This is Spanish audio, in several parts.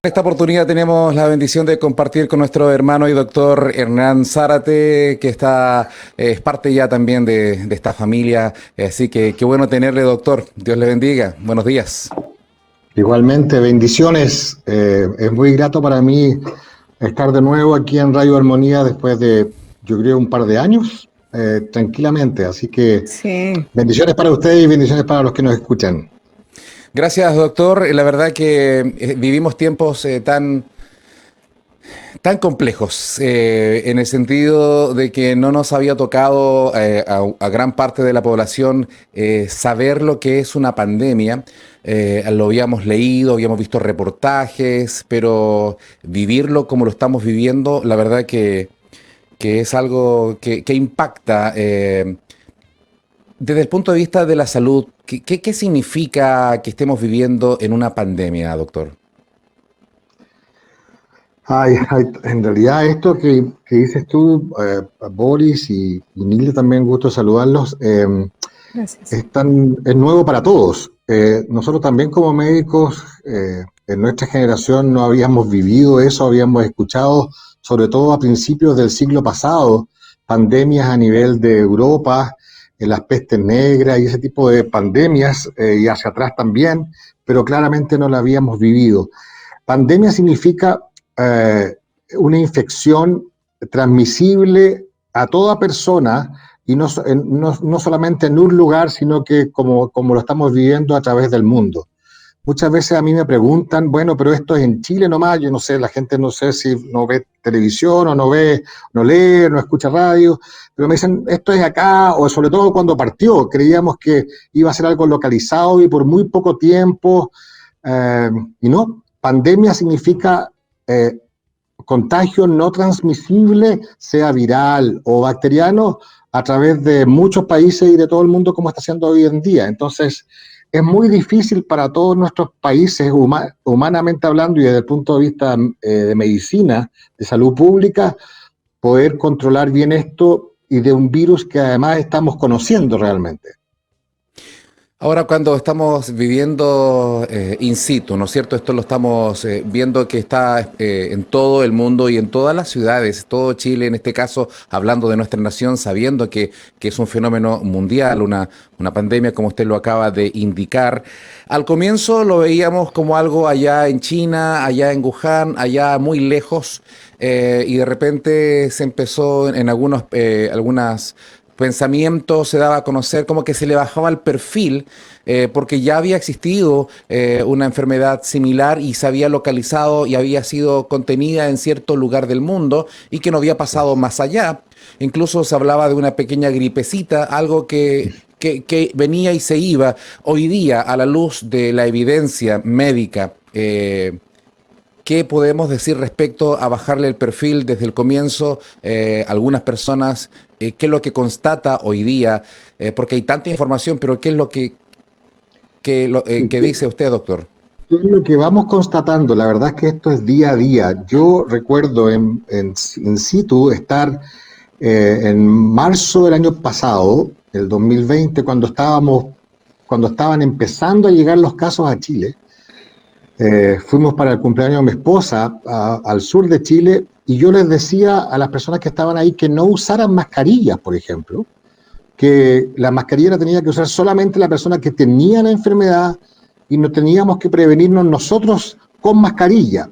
Esta oportunidad tenemos la bendición de compartir con nuestro hermano y doctor Hernán Zárate, que es parte ya también de esta familia. Así que qué bueno tenerle, doctor. Dios le bendiga. Buenos días. Igualmente, bendiciones. Es muy grato para mí estar de nuevo aquí en Radio Armonía después de, yo creo, un par de años, tranquilamente. Así que Sí. bendiciones para ustedes y bendiciones para los que nos escuchan. Gracias, doctor. La verdad que vivimos tiempos tan complejos, en el sentido de que no nos había tocado a gran parte de la población saber lo que es una pandemia. Lo habíamos leído, habíamos visto reportajes, pero vivirlo como lo estamos viviendo, la verdad que es algo que impacta. Desde el punto de vista de la salud, ¿qué significa que estemos viviendo en una pandemia, doctor? En realidad esto que dices tú, Boris y Nilde, también gusto saludarlos, Gracias. es nuevo para todos. Nosotros también como médicos, en nuestra generación no habíamos vivido eso, habíamos escuchado, sobre todo a principios del siglo pasado, pandemias a nivel de Europa, las pestes negras y ese tipo de pandemias, y hacia atrás también, pero claramente no la habíamos vivido. Pandemia significa eh, una infección transmisible a toda persona y no solamente en un lugar, sino que como lo estamos viviendo a través del mundo. Muchas veces a mí me preguntan, bueno, pero esto es en Chile nomás, yo no sé, la gente no sé si no ve televisión o no ve, no lee, no escucha radio, pero me dicen, esto es acá, o sobre todo cuando partió, creíamos que iba a ser algo localizado y por muy poco tiempo, eh, y no, pandemia significa eh, contagio no transmisible, sea viral o bacteriano, a través de muchos países y de todo el mundo como está haciendo hoy en día. Entonces, es muy difícil para todos nuestros países, humanamente hablando y desde el punto de vista de medicina, de salud pública, poder controlar bien esto y de un virus que además estamos conociendo realmente. Ahora, cuando estamos viviendo in situ, ¿no es cierto? Esto lo estamos viendo que está en todo el mundo y en todas las ciudades, todo Chile en este caso, hablando de nuestra nación, sabiendo que es un fenómeno mundial, una pandemia, como usted lo acaba de indicar. Al comienzo lo veíamos como algo allá en China, allá en Wuhan, allá muy lejos, y de repente se empezó en algunas pensamiento se daba a conocer como que se le bajaba el perfil, porque ya había existido una enfermedad similar y se había localizado y había sido contenida en cierto lugar del mundo y que no había pasado más allá. Incluso se hablaba de una pequeña gripecita, algo que venía y se iba. Hoy día, a la luz de la evidencia médica, ¿qué podemos decir respecto a bajarle el perfil desde el comienzo? Algunas personas, ¿qué es lo que constata hoy día? Porque hay tanta información, pero ¿qué es lo Sí, que dice usted, doctor? ¿qué es lo que vamos constatando? La verdad es que esto es día a día. Yo recuerdo in situ estar en marzo del año pasado, el 2020, cuando estaban empezando a llegar los casos a Chile. Fuimos para el cumpleaños de mi esposa al sur de Chile y yo les decía a las personas que estaban ahí que no usaran mascarillas, por ejemplo, que la mascarilla la tenía que usar solamente la persona que tenía la enfermedad y no teníamos que prevenirnos nosotros con mascarilla.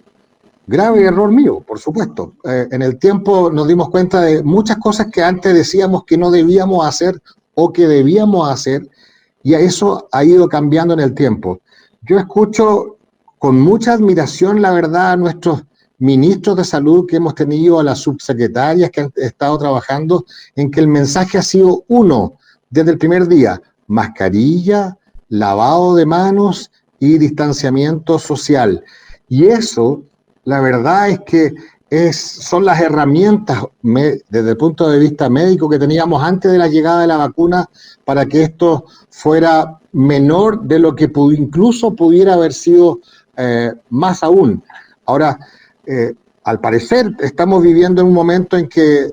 Grave error mío, por supuesto. En el tiempo nos dimos cuenta de muchas cosas que antes decíamos que no debíamos hacer o que debíamos hacer, y eso ha ido cambiando en el tiempo. Yo escucho con mucha admiración, la verdad, a nuestros ministros de salud que hemos tenido, a las subsecretarias que han estado trabajando, en que el mensaje ha sido uno desde el primer día: mascarilla, lavado de manos y distanciamiento social. Y eso, la verdad es que son las herramientas desde el punto de vista médico que teníamos antes de la llegada de la vacuna para que esto fuera menor de lo que incluso pudiera haber sido, más aún. Ahora, al parecer estamos viviendo en un momento en que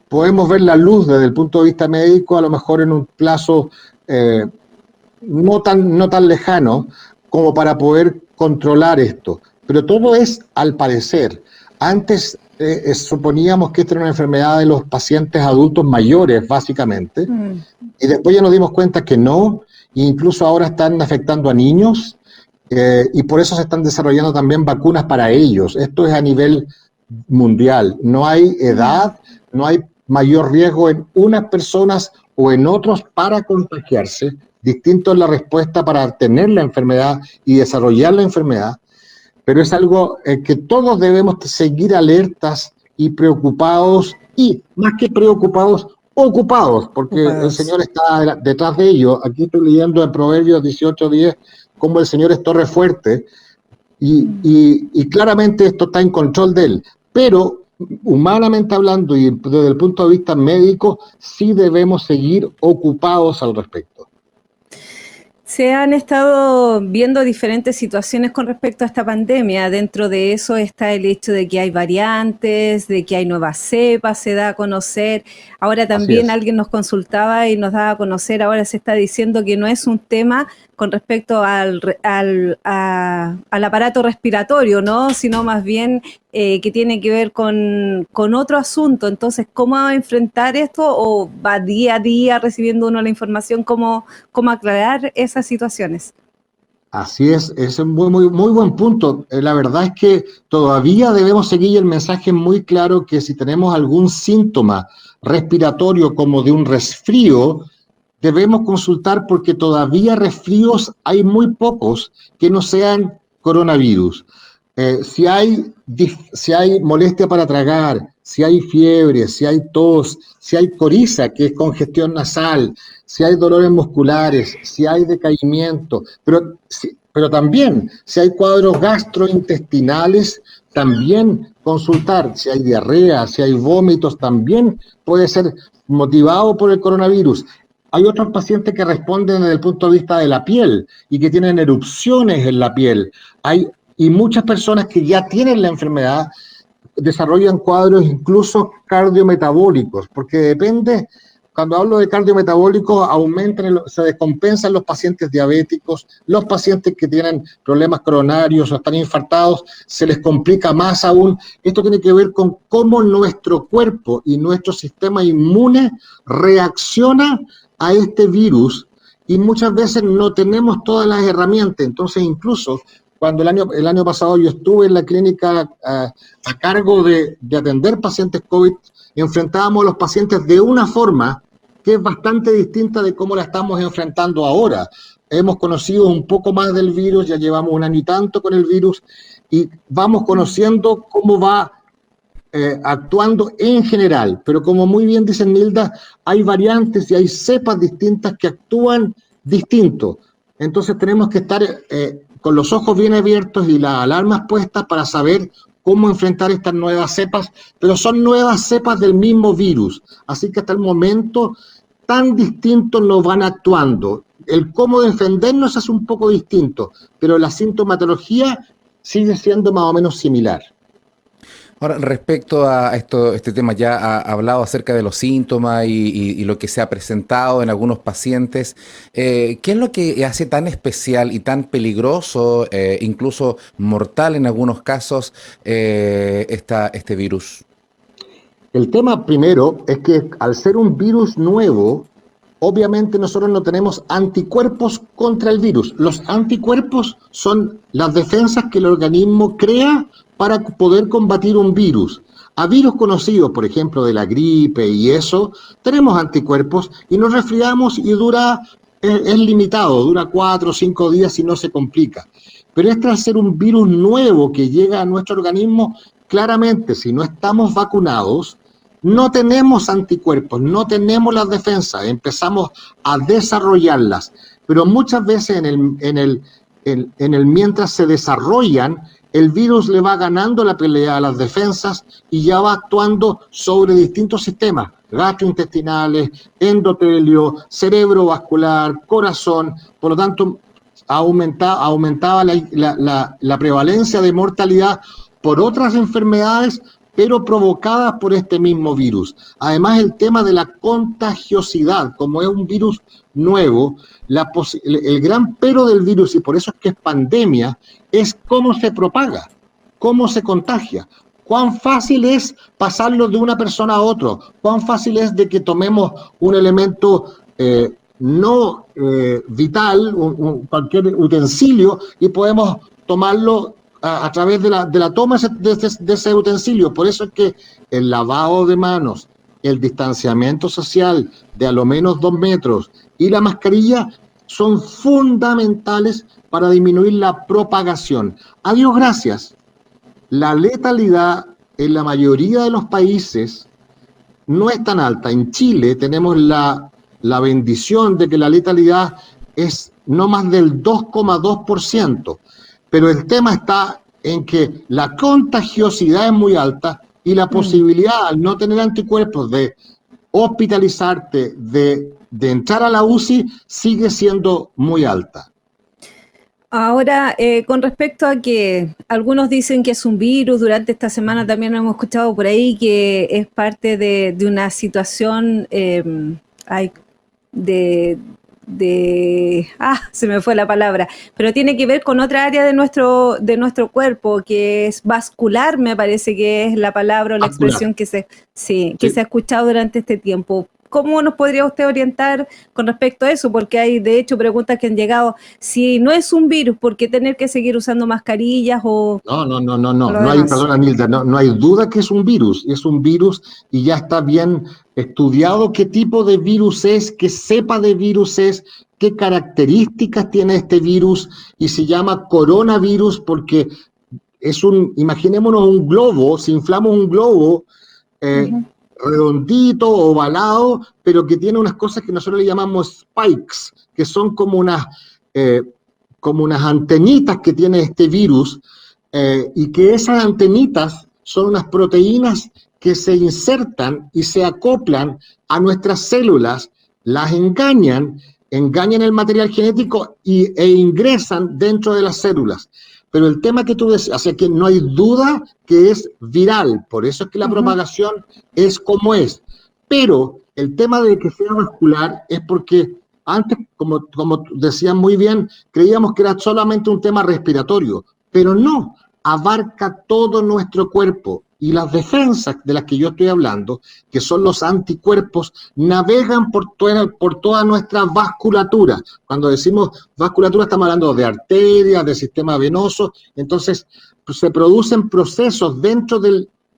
podemos ver la luz desde el punto de vista médico, a lo mejor en un plazo no tan lejano como para poder controlar esto. pero todo es al parecer. Antes suponíamos que esta era una enfermedad de los pacientes adultos mayores, básicamente, Mm. y después ya nos dimos cuenta que no, e incluso ahora están afectando a niños, y por eso se están desarrollando también vacunas para ellos. Esto es a nivel mundial. No hay edad, no hay mayor riesgo en unas personas o en otros para contagiarse. Distinto es la respuesta para tener la enfermedad y desarrollar la enfermedad, pero es algo que todos debemos seguir alertas y preocupados, y más que preocupados, ocupados, porque el Ocupados. Señor está detrás de ellos. Aquí estoy leyendo en Proverbios 18:10 cómo el Señor es torre fuerte, y claramente esto está en control de Él, pero humanamente hablando y desde el punto de vista médico, sí debemos seguir ocupados al respecto. Se han estado viendo diferentes situaciones con respecto a esta pandemia. Dentro de eso está el hecho de que hay variantes, de que hay nuevas cepas, se da a conocer. Ahora también alguien nos consultaba y nos daba a conocer, ahora se está diciendo que no es un tema con respecto al aparato respiratorio, ¿no? Sino más bien que tiene que ver con otro asunto. Entonces, ¿cómo enfrentar esto? ¿O va día a día recibiendo uno la información? ¿Cómo aclarar esas situaciones? Así es un muy buen punto. La verdad es que todavía debemos seguir el mensaje muy claro que si tenemos algún síntoma respiratorio como de un resfrío, debemos consultar, porque todavía resfríos hay muy pocos que no sean coronavirus. Si hay molestia para tragar, si hay fiebre, si hay tos, si hay coriza, que es congestión nasal, si hay dolores musculares, si hay decaimiento, pero también si hay cuadros gastrointestinales, también consultar. Si hay diarrea, si hay vómitos, también puede ser motivado por el coronavirus. Hay otros pacientes que responden desde el punto de vista de la piel y que tienen erupciones en la piel. Y muchas personas que ya tienen la enfermedad desarrollan cuadros incluso cardiometabólicos, porque depende. Cuando hablo de cardiometabólicos, se descompensan los pacientes diabéticos, los pacientes que tienen problemas coronarios o están infartados, se les complica más aún. Esto tiene que ver con cómo nuestro cuerpo y nuestro sistema inmune reacciona a este virus, y muchas veces no tenemos todas las herramientas. Entonces, incluso cuando el año pasado yo estuve en la clínica a cargo de atender pacientes COVID, enfrentábamos a los pacientes de una forma que es bastante distinta de cómo la estamos enfrentando ahora. Hemos conocido un poco más del virus, ya llevamos un año y tanto con el virus, y vamos conociendo cómo va actuando en general. Pero como muy bien dice Nilda, hay variantes y hay cepas distintas que actúan distinto. Entonces tenemos que estar con los ojos bien abiertos y las alarmas puestas para saber cómo enfrentar estas nuevas cepas, pero son nuevas cepas del mismo virus, así que hasta el momento tan distintos no van actuando. El cómo defendernos es un poco distinto, pero la sintomatología sigue siendo más o menos similar. Ahora, respecto a este tema, ya ha hablado acerca de los síntomas y lo que se ha presentado en algunos pacientes. ¿Qué es lo que hace tan especial y tan peligroso, incluso mortal en algunos casos, este virus? El tema primero es que al ser un virus nuevo, obviamente nosotros no tenemos anticuerpos contra el virus. Los anticuerpos son las defensas que el organismo crea para poder combatir un virus. A virus conocidos, por ejemplo, de la gripe y eso, tenemos anticuerpos y nos resfriamos y es limitado, dura 4 o 5 días y no se complica. Pero este, al ser un virus nuevo que llega a nuestro organismo, claramente, si no estamos vacunados, no tenemos anticuerpos, no tenemos las defensas, empezamos a desarrollarlas, pero muchas veces mientras se desarrollan, el virus le va ganando la pelea a las defensas y ya va actuando sobre distintos sistemas, gastrointestinales, endotelio, cerebrovascular, corazón. Por lo tanto, aumentaba la prevalencia de mortalidad por otras enfermedades, pero provocadas por este mismo virus. Además, el tema de la contagiosidad, como es un virus nuevo, el gran pero del virus, y por eso es que es pandemia, es cómo se propaga. cómo se contagia, cuán fácil es pasarlo de una persona a otro, cuán fácil es de que tomemos un elemento no vital, cualquier utensilio, y podemos tomarlo a través de la toma de ese utensilio. Por eso es que el lavado de manos, el distanciamiento social de a lo menos 2 metros y la mascarilla son fundamentales para disminuir la propagación. A Dios gracias, la letalidad en la mayoría de los países no es tan alta. En Chile tenemos la bendición de que la letalidad es no más del 2,2%, pero el tema está en que la contagiosidad es muy alta y la posibilidad, al no tener anticuerpos, de hospitalizarte, de entrar a la UCI, sigue siendo muy alta. Ahora, con respecto a que algunos dicen que es un virus, durante esta semana también hemos escuchado por ahí que es parte de una situación se me fue la palabra, pero tiene que ver con otra área de nuestro cuerpo, que es vascular, me parece que es la palabra o la expresión que se ha escuchado durante este tiempo. ¿Cómo nos podría usted orientar con respecto a eso? Porque hay, de hecho, preguntas que han llegado. Si no es un virus, ¿por qué tener que seguir usando mascarillas o...? No hay, perdona, Nilda, no hay duda que es un virus y ya está bien estudiado qué tipo de virus es, qué cepa de virus es, qué características tiene este virus, y se llama coronavirus porque imaginémonos un globo, si inflamos un globo, redondito, ovalado, pero que tiene unas cosas que nosotros le llamamos spikes, que son como unas antenitas que tiene este virus, y que esas antenitas son unas proteínas que se insertan y se acoplan a nuestras células, las engañan el material genético e ingresan dentro de las células. Pero el tema que tú decías, o sea, que no hay duda que es viral, por eso es que la propagación es como es. Pero el tema de que sea vascular es porque antes, como decían muy bien, creíamos que era solamente un tema respiratorio, pero no, abarca todo nuestro cuerpo. Y las defensas de las que yo estoy hablando, que son los anticuerpos, navegan por toda nuestra vasculatura. Cuando decimos vasculatura estamos hablando de arterias, de sistema venoso. Entonces se producen procesos dentro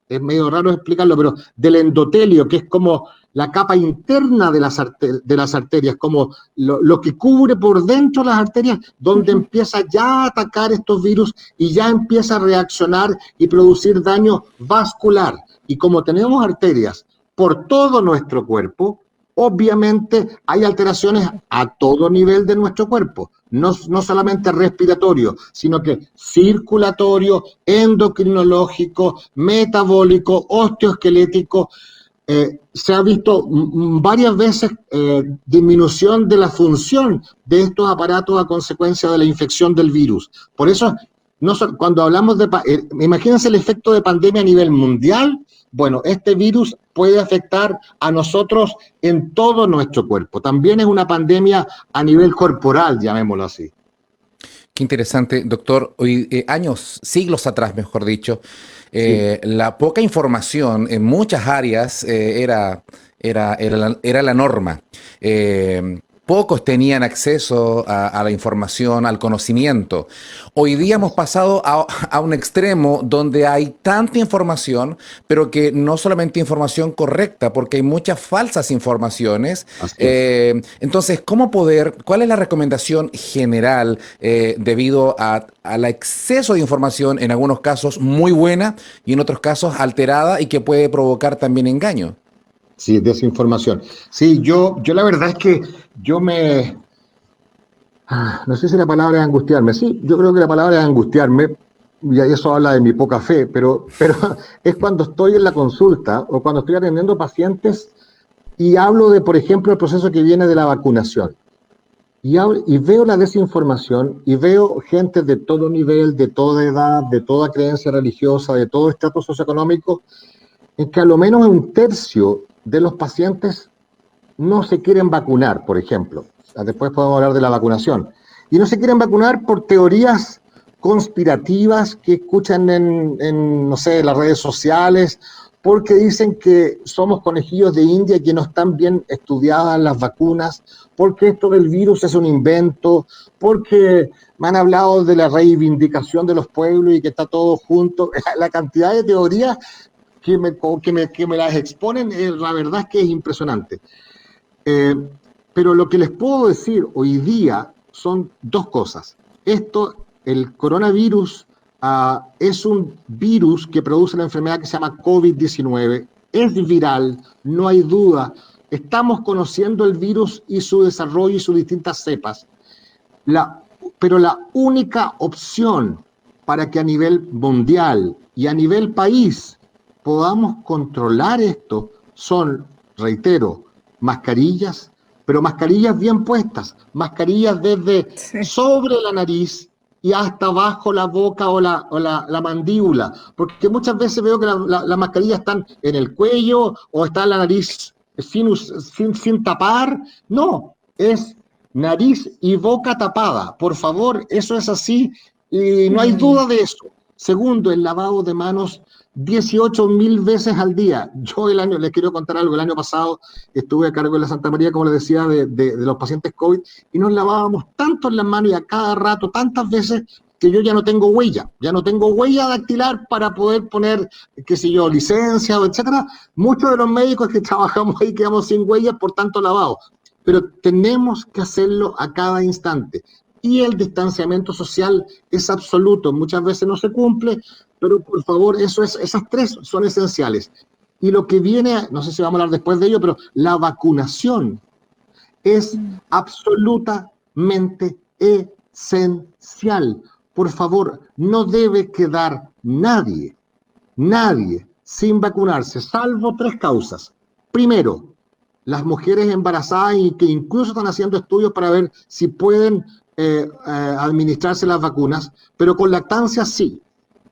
es medio raro explicarlo, pero del endotelio, que es como la capa interna de las arterias, como lo que cubre por dentro las arterias, donde empieza ya a atacar estos virus y ya empieza a reaccionar y producir daño vascular. Y como tenemos arterias por todo nuestro cuerpo, obviamente hay alteraciones a todo nivel de nuestro cuerpo, no solamente respiratorio, sino que circulatorio, endocrinológico, metabólico, osteoesquelético. Se ha visto varias veces disminución de la función de estos aparatos a consecuencia de la infección del virus. Por eso, cuando hablamos imagínense el efecto de pandemia a nivel mundial. Bueno, este virus puede afectar a nosotros en todo nuestro cuerpo. También es una pandemia a nivel corporal, llamémoslo así. Qué interesante, doctor. Hoy, siglos atrás, mejor dicho, la poca información en muchas áreas era la norma. Pocos tenían acceso a la información, al conocimiento. Hoy día hemos pasado a un extremo donde hay tanta información, pero que no solamente información correcta, porque hay muchas falsas informaciones. Entonces, ¿cuál es la recomendación general debido al exceso de información, en algunos casos muy buena y en otros casos alterada y que puede provocar también engaño? Sí, desinformación. Sí, yo la verdad es que no sé si la palabra es angustiarme. Sí, yo creo que la palabra es angustiarme, y eso habla de mi poca fe, pero es cuando estoy en la consulta o cuando estoy atendiendo pacientes y hablo de, por ejemplo, el proceso que viene de la vacunación. Y veo la desinformación y veo gente de todo nivel, de toda edad, de toda creencia religiosa, de todo estrato socioeconómico, en que a lo menos un tercio de los pacientes no se quieren vacunar, por ejemplo. Después podemos hablar de la vacunación. Y no se quieren vacunar por teorías conspirativas que escuchan no sé, las redes sociales, porque dicen que somos conejillos de India, que no están bien estudiadas las vacunas, porque esto del virus es un invento, porque me han hablado de la reivindicación de los pueblos y que está todo junto. La cantidad de teorías que me las exponen, la verdad es que es impresionante. Eh, pero lo que les puedo decir hoy día son dos cosas. El coronavirus es un virus que produce la enfermedad que se llama COVID-19. Es viral, no hay duda. Estamos conociendo el virus y su desarrollo y sus distintas cepas. Pero la única opción para que a nivel mundial y a nivel país podamos controlar esto son, reitero, mascarillas, pero mascarillas bien puestas, mascarillas desde sobre la nariz y hasta abajo la boca o la mandíbula, porque muchas veces veo que las mascarillas están en el cuello o está la nariz sin tapar. No, es nariz y boca tapada. Por favor, eso es así y no hay duda de eso. Segundo, el lavado de manos 18.000 veces al día. Les quiero contar algo, el año pasado estuve a cargo de la Santa María, como les decía, de los pacientes COVID, y nos lavábamos tanto en las manos y a cada rato, tantas veces, que yo ya no tengo huella dactilar para poder poner, qué sé yo, licencia, etcétera. Muchos de los médicos que trabajamos ahí quedamos sin huellas por tanto lavado, pero tenemos que hacerlo a cada instante. Y el distanciamiento social es absoluto, muchas veces no se cumple, pero por favor, esas tres son esenciales. Y lo que viene, no sé si vamos a hablar después de ello, pero la vacunación es absolutamente esencial. Por favor, no debe quedar nadie sin vacunarse, salvo tres causas. Primero, las mujeres embarazadas y que incluso están haciendo estudios para ver si pueden administrarse las vacunas, pero con lactancia sí.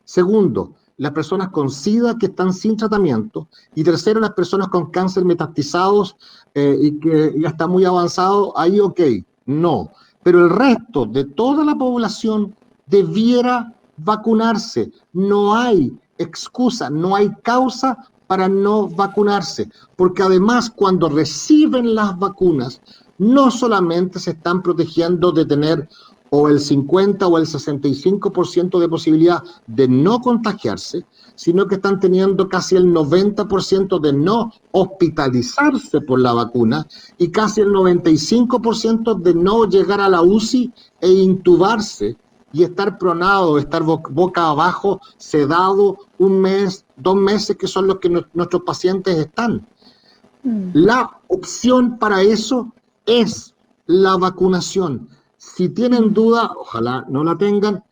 Segundo, las personas con SIDA que están sin tratamiento. Y tercero, las personas con cáncer metastizados y que ya está muy avanzado, ahí ok, no. Pero el resto de toda la población debiera vacunarse. No hay excusa, no hay causa para no vacunarse, porque además cuando reciben las vacunas, no solamente se están protegiendo de tener o el 50 o el 65% de posibilidad de no contagiarse, sino que están teniendo casi el 90% de no hospitalizarse por la vacuna y casi el 95% de no llegar a la UCI e intubarse y estar pronado, estar boca abajo, sedado, 1 mes, 2 meses, que son los que nuestros pacientes están. La opción para eso es la vacunación. Si tienen duda, ojalá no la tengan,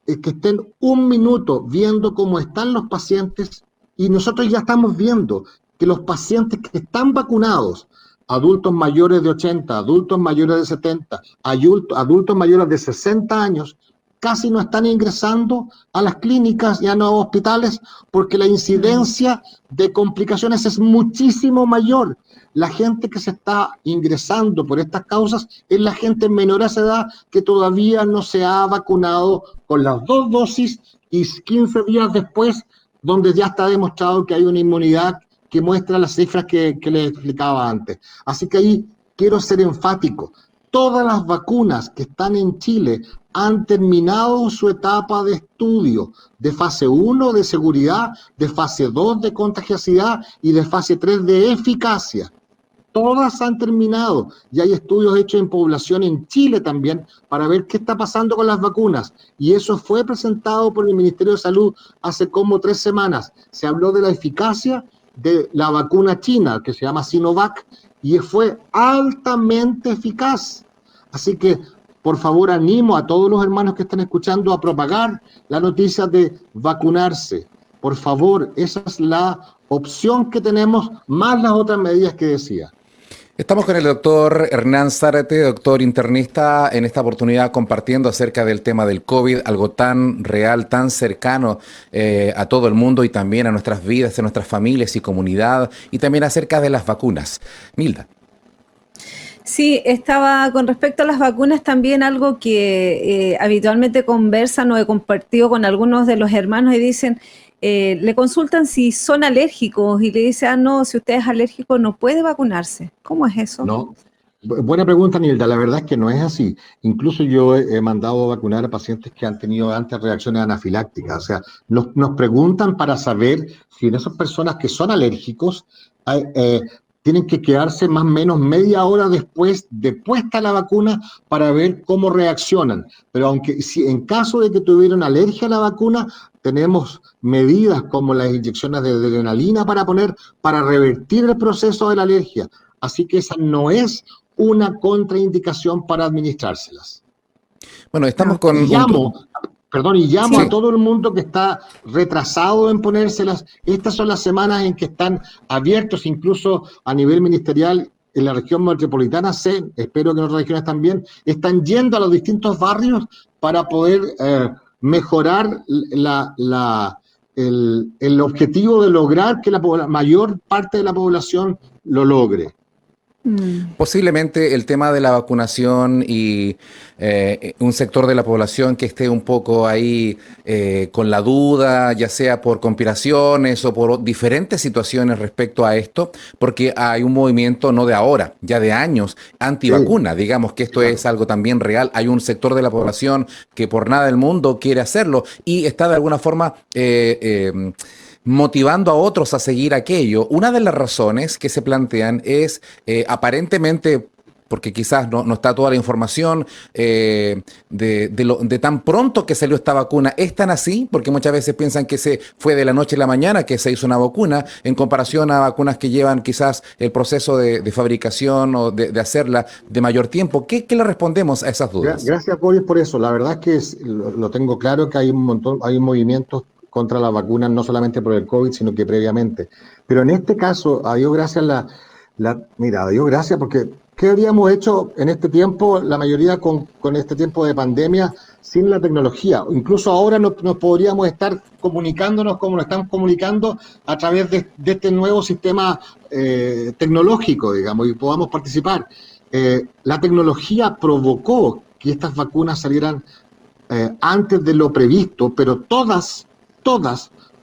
es que estén 1 minuto viendo cómo están los pacientes, y nosotros ya estamos viendo que los pacientes que están vacunados, adultos mayores de 80, adultos mayores de 70, adultos mayores de 60 años, casi no están ingresando a las clínicas y a los hospitales porque la incidencia de complicaciones es muchísimo mayor. La gente que se está ingresando por estas causas es la gente menor a esa edad que todavía no se ha vacunado con las 2 dosis y 15 días después, donde ya está demostrado que hay una inmunidad que muestra las cifras que les explicaba antes. Así que ahí quiero ser enfático. Todas las vacunas que están en Chile han terminado su etapa de estudio, de fase 1 de seguridad, de fase 2 de contagiosidad y de fase 3 de eficacia. Todas han terminado y hay estudios hechos en población en Chile también para ver qué está pasando con las vacunas. Y eso fue presentado por el Ministerio de Salud hace como 3 semanas. Se habló de la eficacia de la vacuna china, que se llama Sinovac, y fue altamente eficaz. Así que, por favor, animo a todos los hermanos que están escuchando a propagar la noticia de vacunarse. Por favor, esa es la opción que tenemos, más las otras medidas que decía. Estamos con el doctor Hernán Zárate, doctor internista, en esta oportunidad compartiendo acerca del tema del COVID, algo tan real, tan cercano a todo el mundo y también a nuestras vidas, a nuestras familias y comunidad, y también acerca de las vacunas. Milda. Sí, estaba con respecto a las vacunas también algo que habitualmente conversan o he compartido con algunos de los hermanos y dicen, le consultan si son alérgicos y le dicen, ah, no, si usted es alérgico no puede vacunarse. ¿Cómo es eso? No. Buena pregunta, Nilda. La verdad es que no es así. Incluso yo he mandado vacunar a pacientes que han tenido antes reacciones anafilácticas. O sea, nos preguntan para saber si en esas personas que son alérgicos tienen que quedarse más o menos media hora después de puesta la vacuna para ver cómo reaccionan. Pero aunque si en caso de que tuvieran alergia a la vacuna, tenemos medidas como las inyecciones de adrenalina para poner para revertir el proceso de la alergia. Así que esa no es una contraindicación para administrárselas. Bueno, estamos Ok. con Y llamo a Sí. Sí, todo el mundo que está retrasado en ponérselas. Estas son las semanas en que están abiertos, incluso a nivel ministerial, en la región metropolitana, espero que en otras regiones también, están yendo a los distintos barrios para poder mejorar el objetivo de lograr que la mayor parte de la población lo logre. Mm. posiblemente el tema de la vacunación y un sector de la población que esté un poco ahí con la duda, ya sea por conspiraciones o por diferentes situaciones respecto a esto, porque hay un movimiento no de ahora, ya de años, Sí, antivacuna. Digamos que esto es claro. algo también real. Hay un sector de la población que por nada del mundo quiere hacerlo y está de alguna forma motivando a otros a seguir aquello. Una de las razones que se plantean es aparentemente, porque quizás no está toda la información de tan pronto que salió esta vacuna, es tan así, porque muchas veces piensan que se fue de la noche a la mañana que se hizo una vacuna, en comparación a vacunas que llevan quizás el proceso de fabricación o de hacerla de mayor tiempo. ¿Qué le respondemos a esas dudas? Gracias, Boris, por eso. La verdad es que lo tengo claro que hay un montón, hay movimientos contra las vacunas, no solamente por el COVID, sino que previamente. Pero en este caso, a Dios gracias, mira, a Dios gracias, porque ¿qué habríamos hecho en este tiempo, la mayoría con este tiempo de pandemia, sin la tecnología? Incluso ahora nos podríamos estar comunicándonos como nos estamos comunicando a través de este nuevo sistema tecnológico, digamos, y podamos participar. La tecnología provocó que estas vacunas salieran antes de lo previsto, pero todas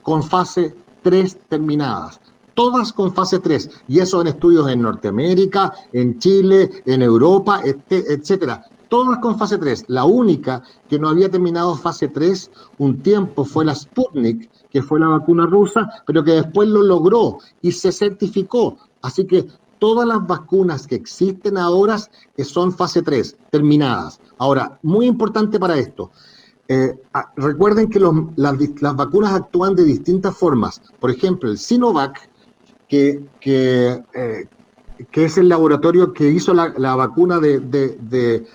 con fase 3 terminadas. Todas con fase 3. Y eso en estudios en Norteamérica, en Chile, en Europa, etcétera. Todas con fase 3. La única que no había terminado fase 3 un tiempo fue la Sputnik, que fue la vacuna rusa, pero que después lo logró y se certificó. Así que todas las vacunas que existen ahora son fase 3, terminadas. Ahora, muy importante para esto, recuerden que las vacunas actúan de distintas formas. Por ejemplo, el Sinovac, que es el laboratorio que hizo la vacuna de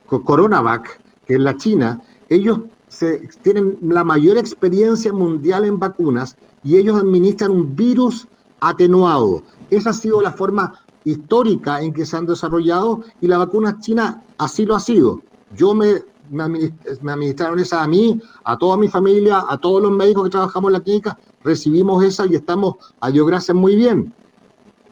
Coronavac, que es la China, ellos tienen la mayor experiencia mundial en vacunas y ellos administran un virus atenuado. Esa ha sido la forma histórica en que se han desarrollado y la vacuna china así lo ha sido. Me administraron esa a mí, a toda mi familia, a todos los médicos que trabajamos en la clínica, recibimos esa y estamos, a Dios gracias, muy bien.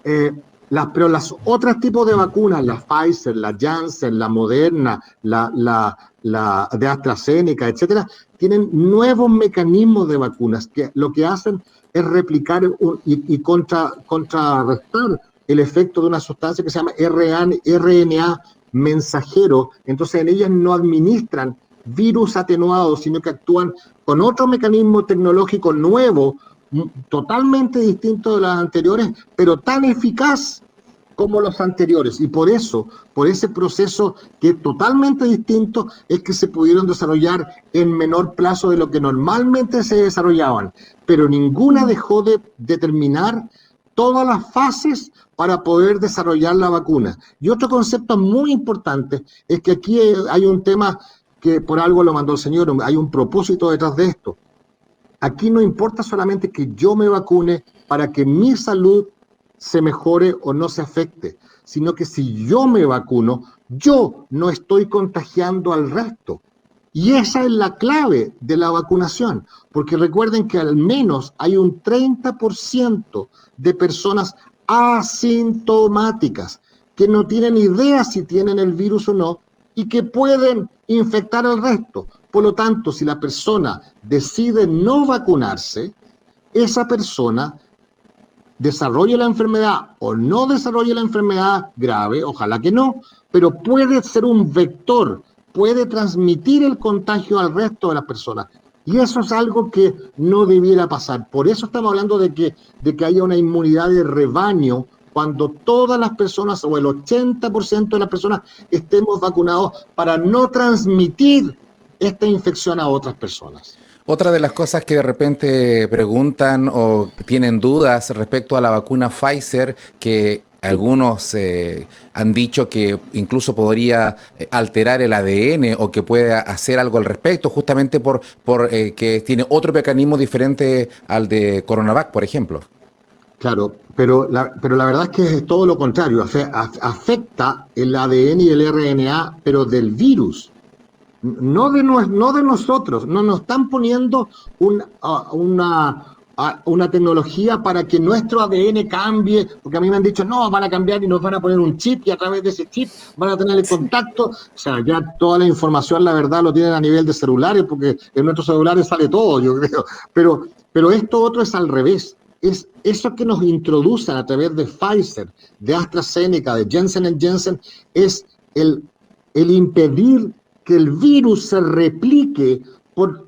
Pero las otros tipos de vacunas, la Pfizer, la Janssen, la Moderna, la de AstraZeneca, etcétera, tienen nuevos mecanismos de vacunas que lo que hacen es replicar y contrarrestar el efecto de una sustancia que se llama RNA mensajero. Entonces en ellas no administran virus atenuados, sino que actúan con otro mecanismo tecnológico nuevo, totalmente distinto de las anteriores, pero tan eficaz como los anteriores. Y por eso, por ese proceso que es totalmente distinto, es que se pudieron desarrollar en menor plazo de lo que normalmente se desarrollaban. Pero ninguna dejó de terminar todas las fases para poder desarrollar la vacuna. Y otro concepto muy importante es que aquí hay un tema que por algo lo mandó el señor, hay un propósito detrás de esto. Aquí no importa solamente que yo me vacune para que mi salud se mejore o no se afecte, sino que si yo me vacuno, yo no estoy contagiando al resto. Y esa es la clave de la vacunación, porque recuerden que al menos hay un 30% de personas asintomáticas. que no tienen idea si tienen el virus o no y que pueden infectar al resto. Por lo tanto, si la persona decide no vacunarse, esa persona desarrolle la enfermedad o no desarrolle la enfermedad grave, ojalá que no, pero puede ser un vector, puede transmitir el contagio al resto de las personas. Y eso es algo que no debiera pasar. Por eso estamos hablando de que haya una inmunidad de rebaño cuando todas las personas o el 80% de las personas estemos vacunados para no transmitir esta infección a otras personas. Otra de las cosas que de repente preguntan o tienen dudas respecto a la vacuna Pfizer, que algunos han dicho que incluso podría alterar el ADN o que puede hacer algo al respecto, justamente por que tiene otro mecanismo diferente al de CoronaVac, por ejemplo. Claro, pero la verdad es que es todo lo contrario. Afecta el ADN y el RNA, pero del virus. No de nosotros, no nos están poniendo una tecnología para que nuestro ADN cambie, porque a mí me han dicho, no, van a cambiar y nos van a poner un chip y a través de ese chip van a tener el contacto. O sea, ya toda la información, la verdad, lo tienen a nivel de celulares, porque en nuestros celulares sale todo, yo creo. Pero esto otro es al revés. Es eso que nos introducen a través de Pfizer, de AstraZeneca, de Janssen Janssen, es el impedir que el virus se replique por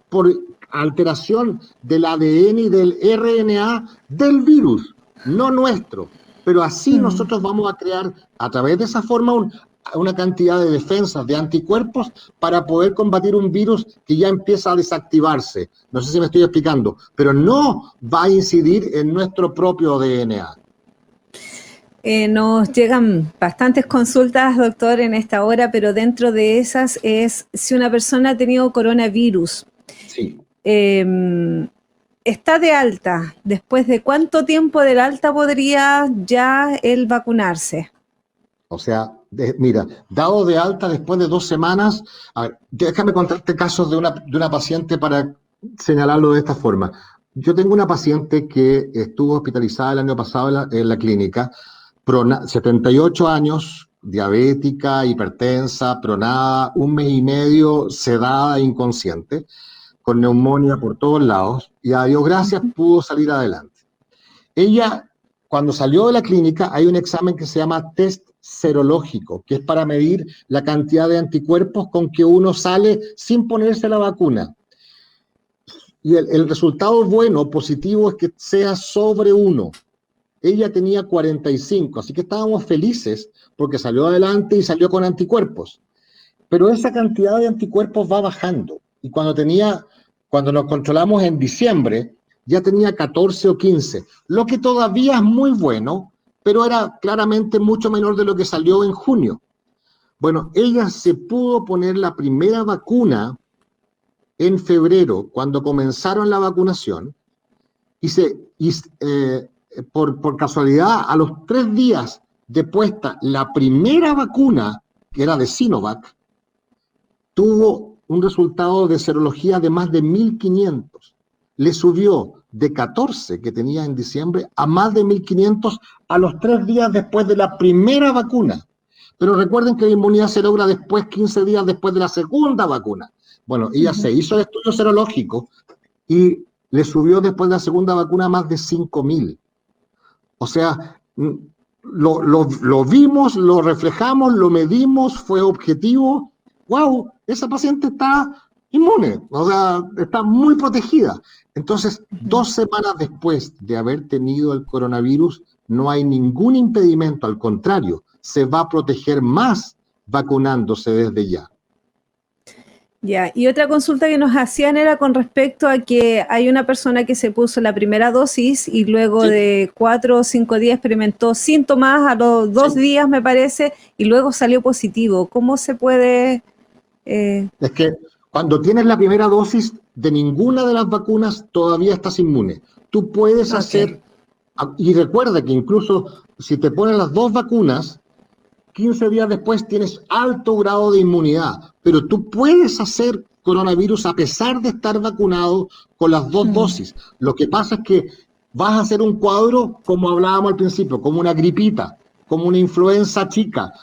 alteración del ADN y del RNA del virus, no nuestro. Pero así nosotros vamos a crear, a través de esa forma, una cantidad de defensas, de anticuerpos, para poder combatir un virus que ya empieza a desactivarse. No sé si me estoy explicando, pero no va a incidir en nuestro propio DNA. Nos llegan bastantes consultas, doctor, en esta hora, pero dentro de esas es si una persona ha tenido coronavirus, sí. Está de alta, ¿después de cuánto tiempo del alta podría ya él vacunarse? O sea, mira, dado de alta después de 2 semanas, a ver, déjame contarte casos de una paciente para señalarlo de esta forma. Yo tengo una paciente que estuvo hospitalizada el año pasado en la clínica, 78 años, diabética, hipertensa, pronada, 1 mes y medio, sedada, inconsciente, con neumonía por todos lados, y a Dios gracias pudo salir adelante. Ella, cuando salió de la clínica, hay un examen que se llama test serológico, que es para medir la cantidad de anticuerpos con que uno sale sin ponerse la vacuna. Y el resultado bueno, positivo, es que sea sobre 1. Ella tenía 45, así que estábamos felices porque salió adelante y salió con anticuerpos. Pero esa cantidad de anticuerpos va bajando. Y cuando nos controlamos en diciembre, ya tenía 14 o 15, lo que todavía es muy bueno, pero era claramente mucho menor de lo que salió en junio. Bueno, ella se pudo poner la primera vacuna en febrero, cuando comenzaron la vacunación, y por casualidad, a los 3 días de puesta la primera vacuna, que era de Sinovac, tuvo un resultado de serología de más de 1.500. Le subió de 14 que tenía en diciembre a más de 1.500 a los 3 días después de la primera vacuna. Pero recuerden que la inmunidad se logra después, 15 días después de la segunda vacuna. Bueno, ella se hizo el estudio serológico y le subió después de la segunda vacuna a más de 5.000. O sea, lo vimos, lo reflejamos, lo medimos, fue objetivo. ¡Wow! Esa paciente está inmune, o sea, está muy protegida. Entonces, 2 semanas después de haber tenido el coronavirus, no hay ningún impedimento, al contrario, se va a proteger más vacunándose desde ya. Ya, y otra consulta que nos hacían era con respecto a que hay una persona que se puso la primera dosis y luego de 4 o 5 días experimentó síntomas a los 2 días, me parece, y luego salió positivo. ¿Cómo se puede...? Es que cuando tienes la primera dosis de ninguna de las vacunas, todavía estás inmune. Tú puedes hacer, y recuerda que incluso si te ponen las 2 vacunas, 15 días después tienes alto grado de inmunidad, pero tú puedes hacer coronavirus a pesar de estar vacunado con las 2 dosis. Lo que pasa es que vas a hacer un cuadro, como hablábamos al principio, como una gripita. como una influenza chica,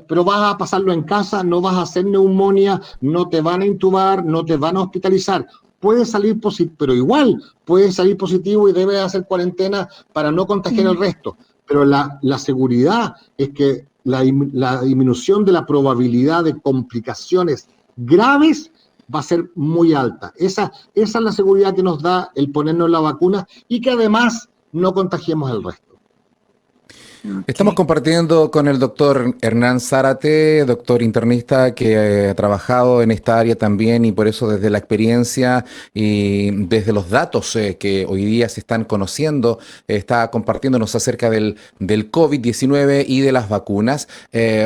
pero vas a pasarlo en casa, no vas a hacer neumonía, no te van a intubar, no te van a hospitalizar. Puede salir positivo, pero igual puede salir positivo y debes hacer cuarentena para no contagiar al resto. Pero la seguridad es que la disminución de la probabilidad de complicaciones graves va a ser muy alta. Esa es la seguridad que nos da el ponernos la vacuna y que además no contagiemos al resto. Estamos compartiendo con el doctor Hernán Zárate, doctor internista que ha trabajado en esta área también y por eso desde la experiencia y desde los datos que hoy día se están conociendo, está compartiéndonos acerca del COVID-19 y de las vacunas.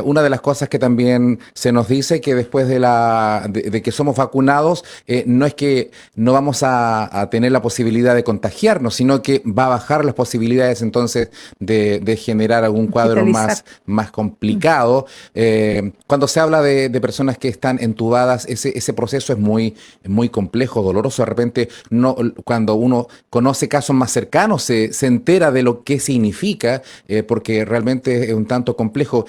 Una de las cosas que también se nos dice que después de que somos vacunados, no es que no vamos a tener la posibilidad de contagiarnos, sino que va a bajar las posibilidades entonces de generar algún cuadro más complicado. Cuando se habla de personas que están entubadas, ese proceso es muy complejo, doloroso. De repente, cuando uno conoce casos más cercanos, se entera de lo que significa, porque realmente es un tanto complejo.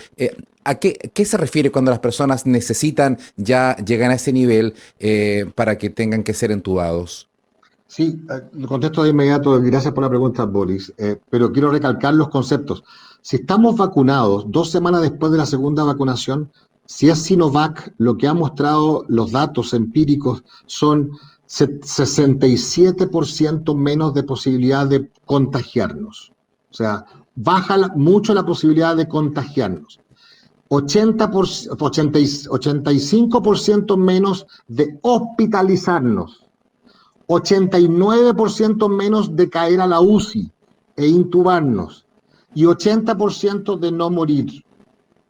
¿A qué se refiere cuando las personas necesitan ya llegan a ese nivel para que tengan que ser entubados? Sí, lo contesto de inmediato. Gracias por la pregunta, Boris. Pero quiero recalcar los conceptos. Si estamos vacunados 2 semanas después de la segunda vacunación, si es Sinovac, lo que han mostrado los datos empíricos son 67% menos de posibilidad de contagiarnos. O sea, baja mucho la posibilidad de contagiarnos. 85% menos de hospitalizarnos. 89% menos de caer a la UCI e intubarnos y 80% de no morir.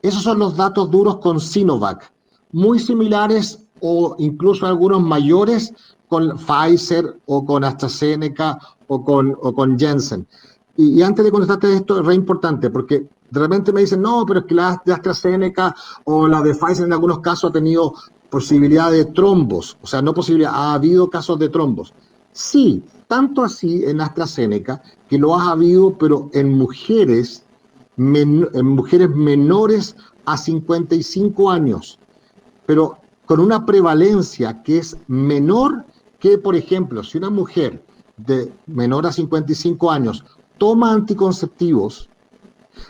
Esos son los datos duros con Sinovac, muy similares o incluso algunos mayores con Pfizer o con AstraZeneca o con Janssen. Y antes de contestarte esto, es re importante porque de repente me dicen, no, pero es que la de AstraZeneca o la de Pfizer en algunos casos ha tenido posibilidad de trombos, o sea, no posibilidad, ha habido casos de trombos. Sí, tanto así en AstraZeneca que lo ha habido, pero en mujeres menores a 55 años, pero con una prevalencia que es menor que, por ejemplo, si una mujer de menor a 55 años toma anticonceptivos,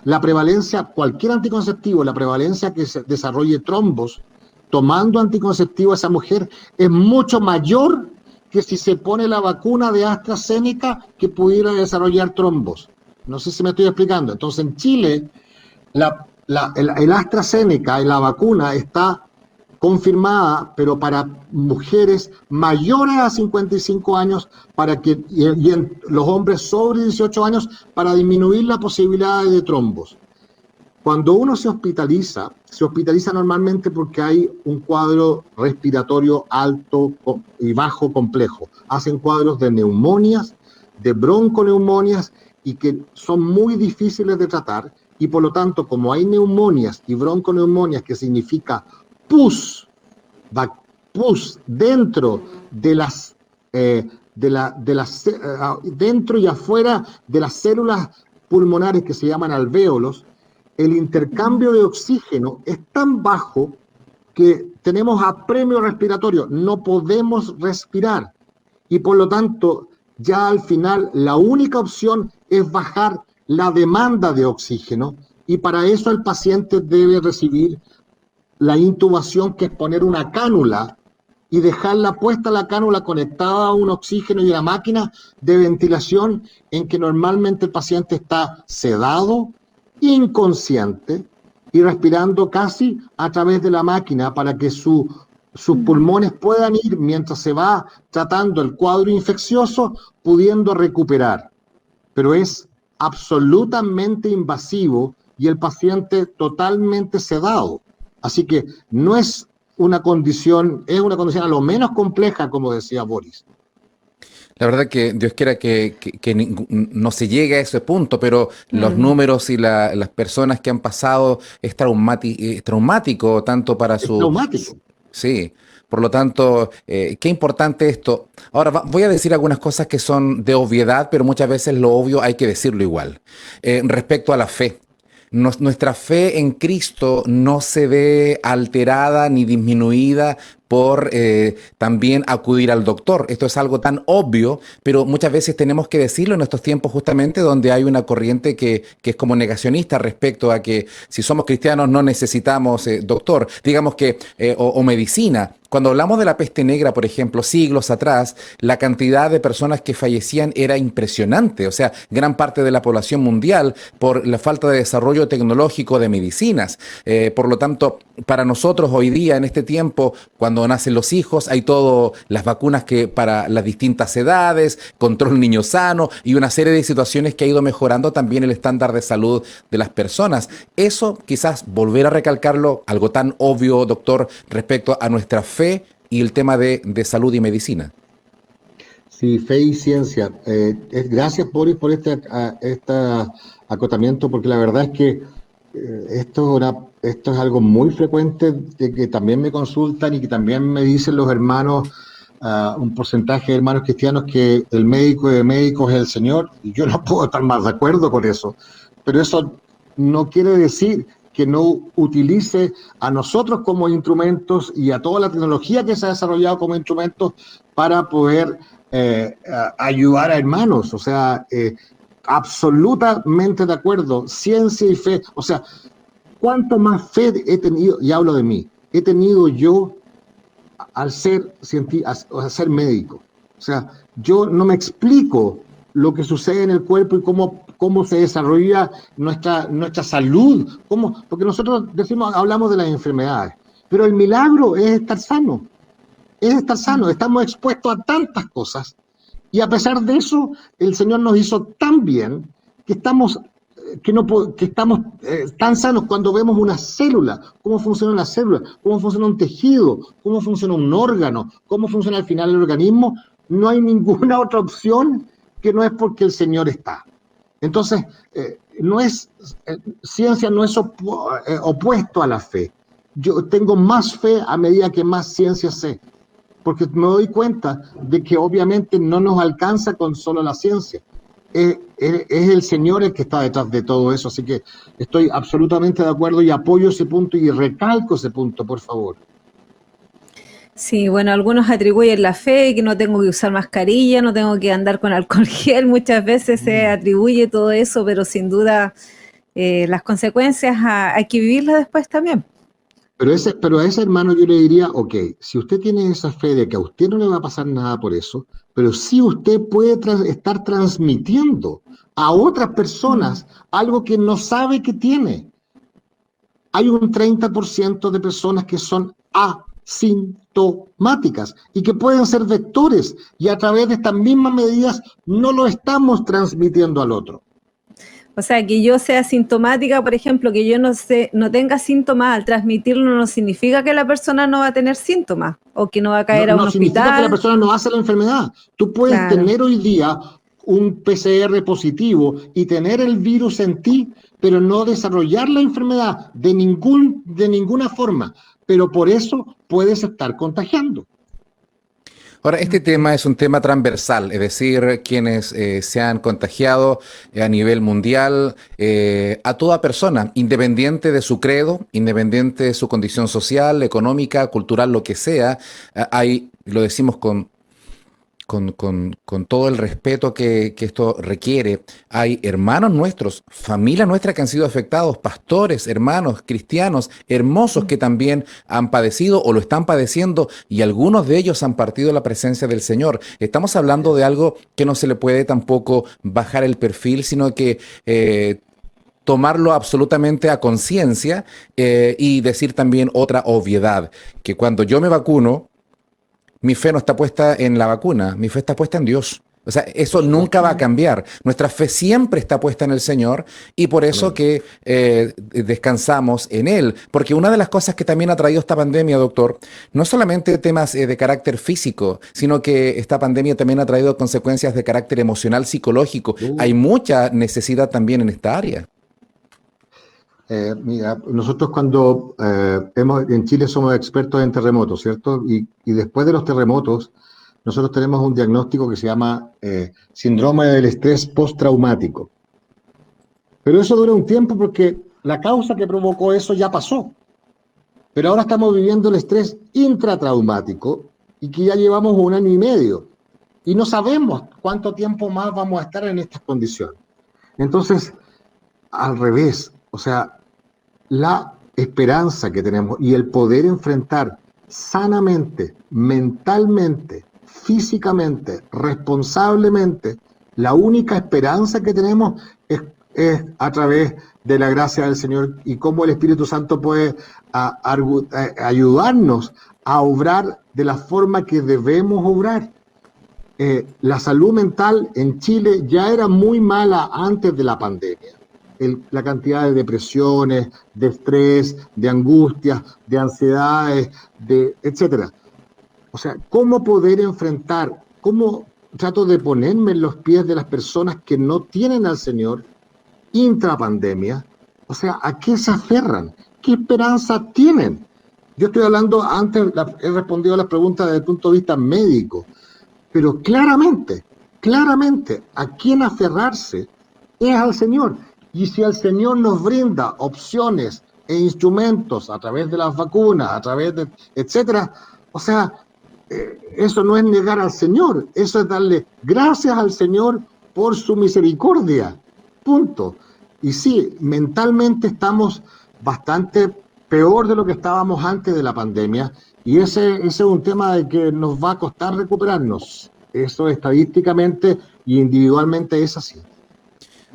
la prevalencia, cualquier anticonceptivo, la prevalencia que se desarrolle trombos tomando anticonceptivo a esa mujer es mucho mayor que si se pone la vacuna de AstraZeneca que pudiera desarrollar trombos. No sé si me estoy explicando. Entonces en Chile el AstraZeneca y la vacuna está confirmada, pero para mujeres mayores a 55 años y en los hombres sobre 18 años para disminuir la posibilidad de trombos. Cuando uno se hospitaliza normalmente porque hay un cuadro respiratorio alto y bajo complejo. Hacen cuadros de neumonias, de bronconeumonias y que son muy difíciles de tratar y por lo tanto, como hay neumonias y bronconeumonias, que significa pus dentro de dentro y afuera de las células pulmonares que se llaman alvéolos, el intercambio de oxígeno es tan bajo que tenemos apremio respiratorio, no podemos respirar y por lo tanto ya al final la única opción es bajar la demanda de oxígeno y para eso el paciente debe recibir la intubación, que es poner una cánula y dejarla puesta la cánula conectada a un oxígeno y a la máquina de ventilación en que normalmente el paciente está sedado, inconsciente y respirando casi a través de la máquina para que sus pulmones puedan ir mientras se va tratando el cuadro infeccioso, pudiendo recuperar. Pero es absolutamente invasivo y el paciente totalmente sedado. Así que no es una condición, es una condición a lo menos compleja, como decía Boris. La verdad que Dios quiera que no se llegue a ese punto, pero los números y las personas que han pasado es traumático tanto para Es traumático. Sí, por lo tanto, qué importante esto. Ahora voy a decir algunas cosas que son de obviedad, pero muchas veces lo obvio hay que decirlo igual. Respecto a la fe. nuestra fe en Cristo no se ve alterada ni disminuida por también acudir al doctor. Esto es algo tan obvio, pero muchas veces tenemos que decirlo en estos tiempos justamente donde hay una corriente que es como negacionista respecto a que si somos cristianos no necesitamos doctor, digamos que, o medicina. Cuando hablamos de la peste negra, por ejemplo, siglos atrás, la cantidad de personas que fallecían era impresionante. O sea, gran parte de la población mundial por la falta de desarrollo tecnológico de medicinas. Por lo tanto, para nosotros hoy día, en este tiempo, cuando nacen los hijos, hay todo, las vacunas que para las distintas edades, control niño sano y una serie de situaciones que ha ido mejorando también el estándar de salud de las personas. Eso quizás volver a recalcarlo, algo tan obvio, doctor, respecto a nuestra fe y el tema de salud y medicina. Sí, fe y ciencia. Gracias, Boris, por este acotamiento, porque la verdad es que esto es algo muy frecuente de que también me consultan y que también me dicen los hermanos, un porcentaje de hermanos cristianos, que el médico de médicos es el Señor, y yo no puedo estar más de acuerdo con eso. Pero eso no quiere decir que no utilice a nosotros como instrumentos y a toda la tecnología que se ha desarrollado como instrumentos para poder ayudar a hermanos. O sea, absolutamente de acuerdo, ciencia y fe. O sea, ¿cuánto más fe he tenido? Y hablo de mí. He tenido yo al ser médico. O sea, yo no me explico lo que sucede en el cuerpo y cómo se desarrolla nuestra salud. Porque nosotros hablamos de las enfermedades, pero el milagro es estar sano. Es estar sano. Estamos expuestos a tantas cosas y a pesar de eso, el Señor nos hizo tan bien que estamos tan sanos cuando vemos una célula, cómo funciona una célula, cómo funciona un tejido, cómo funciona un órgano, cómo funciona al final el organismo. No hay ninguna otra opción que no es porque el Señor está. Entonces, ciencia no es opuesto a la fe. Yo tengo más fe a medida que más ciencia sé, porque me doy cuenta de que obviamente no nos alcanza con solo la ciencia. Es el Señor el que está detrás de todo eso, así que estoy absolutamente de acuerdo y apoyo ese punto y recalco ese punto, por favor. Sí, bueno, algunos atribuyen la fe, que no tengo que usar mascarilla, no tengo que andar con alcohol gel, muchas veces se atribuye todo eso, pero sin duda las consecuencias hay que vivirlas después también. Pero a ese hermano yo le diría, ok, si usted tiene esa fe de que a usted no le va a pasar nada por eso, pero sí usted puede estar transmitiendo a otras personas algo que no sabe que tiene. Hay un 30% de personas que son asintomáticas y que pueden ser vectores y a través de estas mismas medidas no lo estamos transmitiendo al otro. O sea, que yo sea sintomática, por ejemplo, que yo no tenga síntomas, al transmitirlo no significa que la persona no va a tener síntomas o que no va a caer a un No significa que la hospital. persona no hace la enfermedad. Tú puedes tener hoy día un PCR positivo y tener el virus en ti, pero no desarrollar la enfermedad de ninguna forma. Pero por eso puedes estar contagiando. Ahora, este tema es un tema transversal, es decir, quienes se han contagiado a nivel mundial, a toda persona, independiente de su credo, independiente de su condición social, económica, cultural, lo que sea, lo decimos con todo el respeto que esto requiere, hay hermanos nuestros, familia nuestra que han sido afectados, pastores, hermanos, cristianos, hermosos que también han padecido o lo están padeciendo y algunos de ellos han partido la presencia del Señor. Estamos hablando de algo que no se le puede tampoco bajar el perfil, sino que tomarlo absolutamente a conciencia y decir también otra obviedad, que cuando yo me vacuno, mi fe no está puesta en la vacuna, mi fe está puesta en Dios. O sea, eso nunca va a cambiar. Nuestra fe siempre está puesta en el Señor y por eso que descansamos en Él. Porque una de las cosas que también ha traído esta pandemia, doctor, no solamente temas de carácter físico, sino que esta pandemia también ha traído consecuencias de carácter emocional, psicológico. Hay mucha necesidad también en esta área. Mira, nosotros cuando en Chile somos expertos en terremotos, ¿cierto? Y después de los terremotos, nosotros tenemos un diagnóstico que se llama síndrome del estrés postraumático. Pero eso dura un tiempo porque la causa que provocó eso ya pasó. Pero ahora estamos viviendo el estrés intratraumático y que ya llevamos 1 año y medio y no sabemos cuánto tiempo más vamos a estar en estas condiciones. Entonces, al revés, o sea, la esperanza que tenemos y el poder enfrentar sanamente, mentalmente, físicamente, responsablemente, la única esperanza que tenemos es a través de la gracia del Señor y cómo el Espíritu Santo puede ayudarnos a obrar de la forma que debemos obrar. La salud mental en Chile ya era muy mala antes de la pandemia. La cantidad de depresiones, de estrés, de angustias, de ansiedades, etcétera. O sea, ¿cómo poder enfrentar, cómo trato de ponerme en los pies de las personas que no tienen al Señor intrapandemia? O sea, ¿a qué se aferran? ¿Qué esperanza tienen? Yo estoy hablando, antes he respondido a las preguntas desde el punto de vista médico, pero claramente, a quién aferrarse es al Señor. Y si el Señor nos brinda opciones e instrumentos a través de las vacunas, a través de, etcétera, o sea, eso no es negar al Señor, eso es darle gracias al Señor por su misericordia. Punto. Y sí, mentalmente estamos bastante peor de lo que estábamos antes de la pandemia, y ese es un tema de que nos va a costar recuperarnos. Eso estadísticamente y individualmente es así.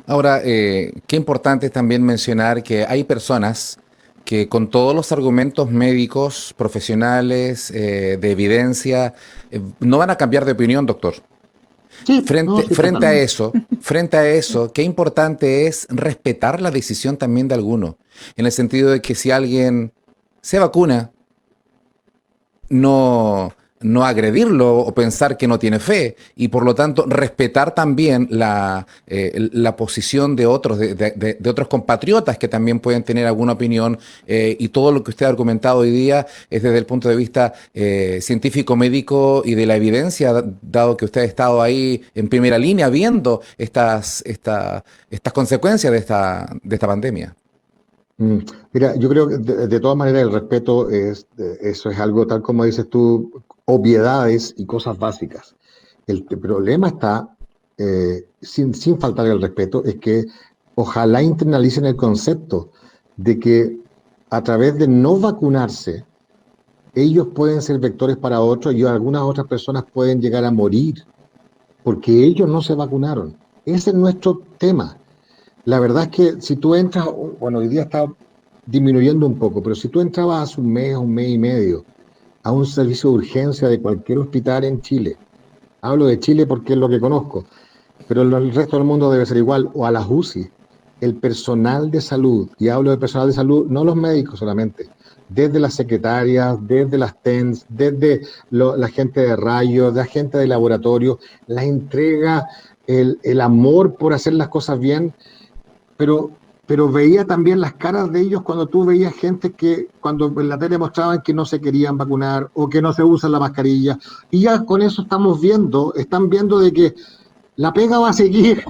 Ahora, qué importante es también mencionar que hay personas que con todos los argumentos médicos, profesionales, de evidencia, no van a cambiar de opinión, doctor. Sí, no, Frente, sí, frente a totalmente. eso, frente a eso, qué importante es respetar la decisión también de alguno, en el sentido de que si alguien se vacuna, no, no agredirlo o pensar que no tiene fe y por lo tanto respetar también la posición de otros, de otros compatriotas que también pueden tener alguna opinión, y todo lo que usted ha argumentado hoy día es desde el punto de vista científico, médico y de la evidencia, dado que usted ha estado ahí en primera línea viendo estas consecuencias de esta pandemia. Mm, Mira, yo creo que de todas maneras el respeto eso es algo tal como dices tú, obviedades y cosas básicas. El problema está, sin faltar el respeto, es que ojalá internalicen el concepto de que a través de no vacunarse, ellos pueden ser vectores para otros y algunas otras personas pueden llegar a morir porque ellos no se vacunaron. Ese es nuestro tema. La verdad es que si tú entras, bueno, hoy día está disminuyendo un poco, pero si tú entrabas hace un mes y medio, a un servicio de urgencia de cualquier hospital en Chile, hablo de Chile porque es lo que conozco, pero el resto del mundo debe ser igual, o a las UCI, el personal de salud, y hablo de personal de salud, no los médicos solamente, desde las secretarias, desde las TENS, desde la gente de rayos, la gente de laboratorio, la entrega, el amor por hacer las cosas bien, pero, pero veía también las caras de ellos cuando tú veías gente que cuando en la tele mostraban que no se querían vacunar o que no se usa la mascarilla. Y ya con eso están viendo de que la pega va a seguir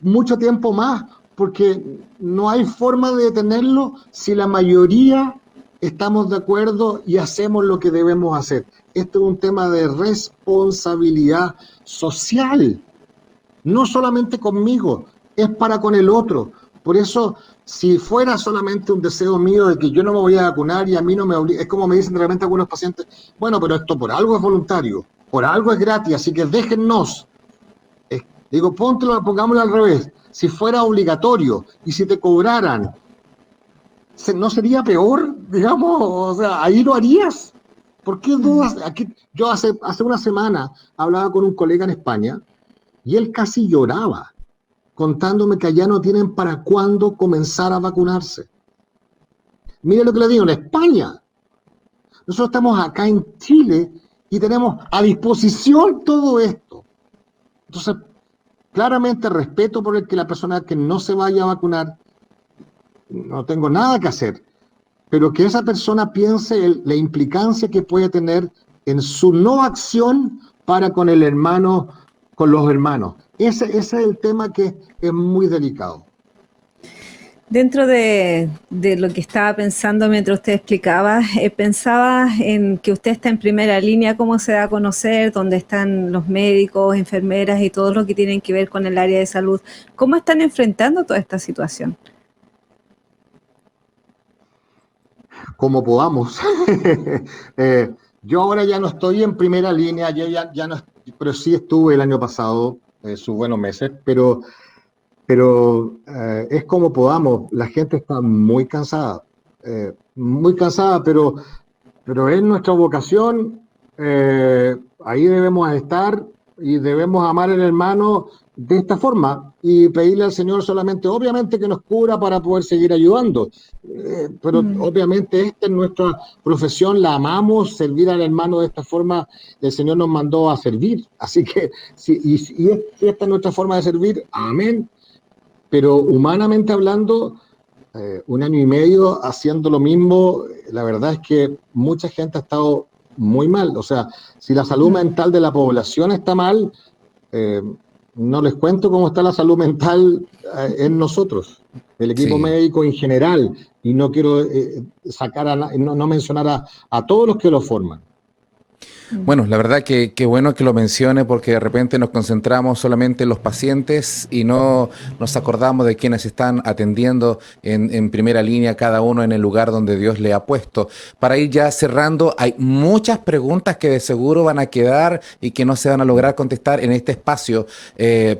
mucho tiempo más porque no hay forma de detenerlo si la mayoría estamos de acuerdo y hacemos lo que debemos hacer. Esto es un tema de responsabilidad social, no solamente conmigo, es para con el otro. Por eso, si fuera solamente un deseo mío de que yo no me voy a vacunar y a mí no me obliga, es como me dicen de repente algunos pacientes, bueno, pero esto por algo es voluntario, por algo es gratis, así que déjennos. Digo, pongámoslo al revés. Si fuera obligatorio y si te cobraran, ¿no sería peor? Digamos, o sea, ahí lo harías. ¿Por qué dudas? Aquí, yo hace una semana hablaba con un colega en España y él casi lloraba contándome que allá no tienen para cuándo comenzar a vacunarse. Mire lo que le digo, en España. Nosotros estamos acá en Chile y tenemos a disposición todo esto. Entonces, claramente respeto por el que la persona que no se vaya a vacunar, no tengo nada que hacer, pero que esa persona piense la implicancia que puede tener en su no acción para con el hermano, con los hermanos. Ese es el tema que es muy delicado. Dentro de lo que estaba pensando mientras usted explicaba, pensaba en que usted está en primera línea, cómo se da a conocer, dónde están los médicos, enfermeras y todo lo que tienen que ver con el área de salud. ¿Cómo están enfrentando toda esta situación? Como podamos. Yo ahora ya no estoy en primera línea, yo ya no, pero sí estuve el año pasado, sus buenos meses, pero es como podamos. La gente está muy cansada, pero es nuestra vocación, ahí debemos estar y debemos amar al hermano de esta forma y pedirle al Señor solamente, obviamente que nos cura para poder seguir ayudando, pero Mm. obviamente esta es nuestra profesión, la amamos, servir al hermano de esta forma, el Señor nos mandó a servir, así que si esta es nuestra forma de servir, amén, pero humanamente hablando, 1 año y medio haciendo lo mismo, la verdad es que mucha gente ha estado muy mal. O sea, si la salud Mm. mental de la población está mal, eh, no les cuento cómo está la salud mental en nosotros, el equipo Sí. médico en general, y no quiero no mencionar a todos los que lo forman. Mm. Bueno, la verdad que bueno que lo mencione porque de repente nos concentramos solamente en los pacientes y no nos acordamos de quienes están atendiendo en primera línea, cada uno en el lugar donde Dios le ha puesto. Para ir ya cerrando, hay muchas preguntas que de seguro van a quedar y que no se van a lograr contestar en este espacio,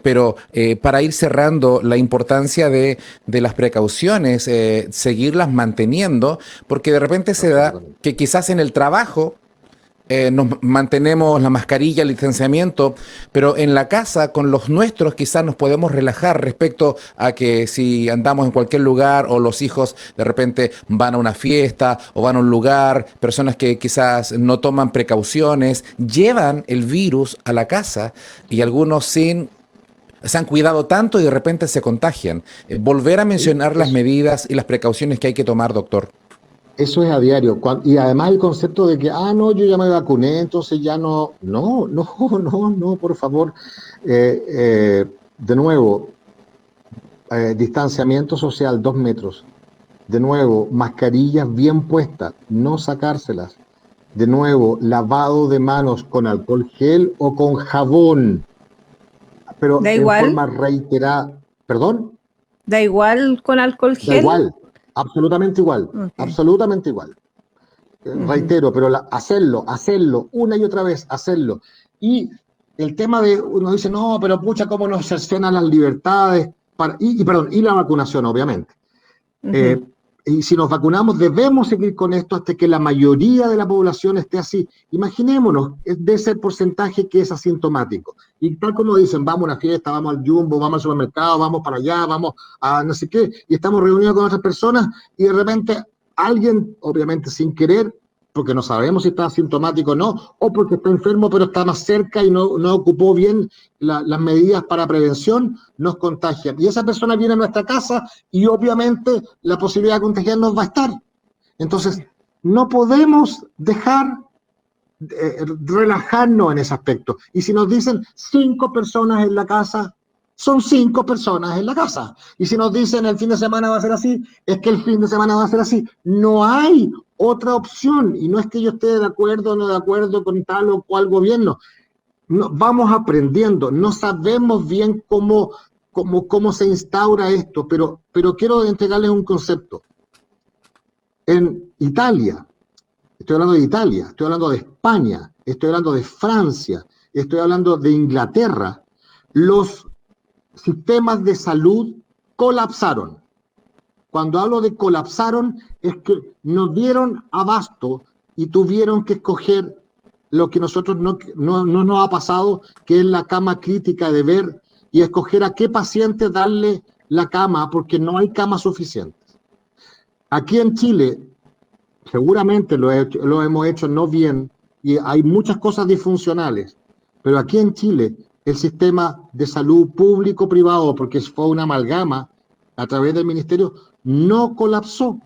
pero para ir cerrando, la importancia de las precauciones, seguirlas manteniendo, porque de repente se da Absolutamente. que quizás en el trabajo nos mantenemos la mascarilla, el distanciamiento, pero en la casa con los nuestros quizás nos podemos relajar respecto a que si andamos en cualquier lugar o los hijos de repente van a una fiesta o van a un lugar, personas que quizás no toman precauciones, llevan el virus a la casa y algunos sin se han cuidado tanto y de repente se contagian. Volver a Sí, mencionar las medidas y las precauciones que hay que tomar, doctor. eso es a diario. Y además el concepto de que, no, yo ya me vacuné, entonces ya no. No, no, no, no, por favor. De nuevo, distanciamiento social, 2 metros. De nuevo, mascarillas bien puestas, no sacárselas. De nuevo, lavado de manos con alcohol gel o con jabón, pero Da en igual, forma reiterada. ¿Perdón? da igual con alcohol Da gel. igual, absolutamente igual, Okay. absolutamente igual. Ujú. Reitero, pero hacerlo, una y otra vez, hacerlo. Y el tema de, uno dice, no, pero pucha, ¿cómo nos cercenan las libertades? Perdón, y la vacunación, obviamente. Ujú. Eh, y si nos vacunamos, debemos seguir con esto hasta que la mayoría de la población esté así. Imaginémonos de ese porcentaje que es asintomático. Y tal como dicen, vamos a una fiesta, vamos al Jumbo, vamos al supermercado, vamos para allá, vamos a no sé qué, y estamos reunidos con otras personas y de repente alguien, obviamente sin querer, porque no sabemos si está asintomático o no, o porque está enfermo pero está más cerca y no ocupó bien las medidas para prevención, nos contagian. Y esa persona viene a nuestra casa y obviamente la posibilidad de contagiarnos va a estar. Entonces, no podemos dejar relajarnos en ese aspecto. Y si nos dicen 5 personas en la casa, son 5 personas en la casa. Y si nos dicen el fin de semana va a ser así, es que el fin de semana va a ser así. No hay otra opción. Y no es que yo esté de acuerdo o no de acuerdo con tal o cual gobierno. No, vamos aprendiendo. No sabemos bien cómo se instaura esto, pero quiero entregarles un concepto. En Italia, estoy hablando de Italia, estoy hablando de España, estoy hablando de Francia, estoy hablando de Inglaterra. Los sistemas de salud colapsaron. Cuando hablo de colapsaron, es que nos dieron abasto y tuvieron que escoger lo que nosotros no nos ha pasado, que es la cama crítica de ver y escoger a qué paciente darle la cama, porque no hay camas suficientes. Aquí en Chile, seguramente lo hemos hecho no bien y hay muchas cosas disfuncionales, pero aquí en Chile el sistema de salud público-privado, porque fue una amalgama a través del ministerio, no colapsó.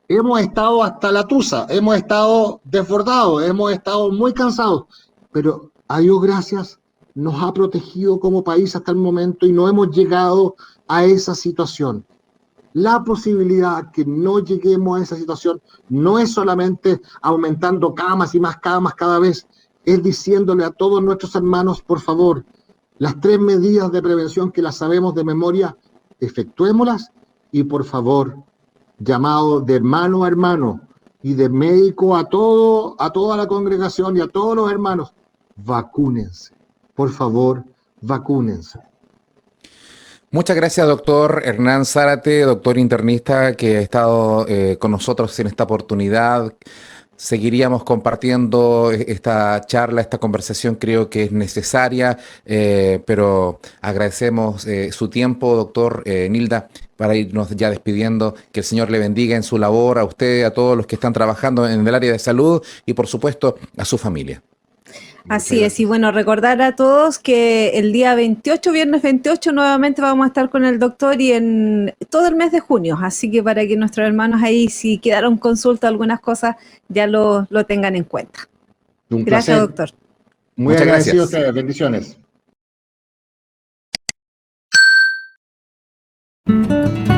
Hemos estado hasta la tusa, hemos estado desbordados, hemos estado muy cansados, pero a Dios gracias nos ha protegido como país hasta el momento y no hemos llegado a esa situación. la posibilidad que no lleguemos a esa situación no es solamente aumentando camas y más camas cada vez, es diciéndole a todos nuestros hermanos, por favor, las 3 medidas de prevención que las sabemos de memoria, efectuémoslas y por favor, llamado de hermano a hermano y de médico a toda la congregación y a todos los hermanos, vacúnense, por favor, vacúnense. Muchas gracias, doctor Hernán Zárate, doctor internista que ha estado con nosotros en esta oportunidad. Seguiríamos compartiendo esta charla, esta conversación, creo que es necesaria, pero agradecemos su tiempo, doctor Nilda, para irnos ya despidiendo. Que el Señor le bendiga en su labor, a usted, a todos los que están trabajando en el área de salud y, por supuesto, a su familia. Así es, y bueno, recordar a todos que el día 28, viernes 28, nuevamente vamos a estar con el doctor y en todo el mes de junio, así que para que nuestros hermanos ahí, si quedaron consulta algunas cosas, ya lo tengan en cuenta. Un Gracias, placer. doctor. Muy Muchas agradecido a gracias. ustedes. Bendiciones.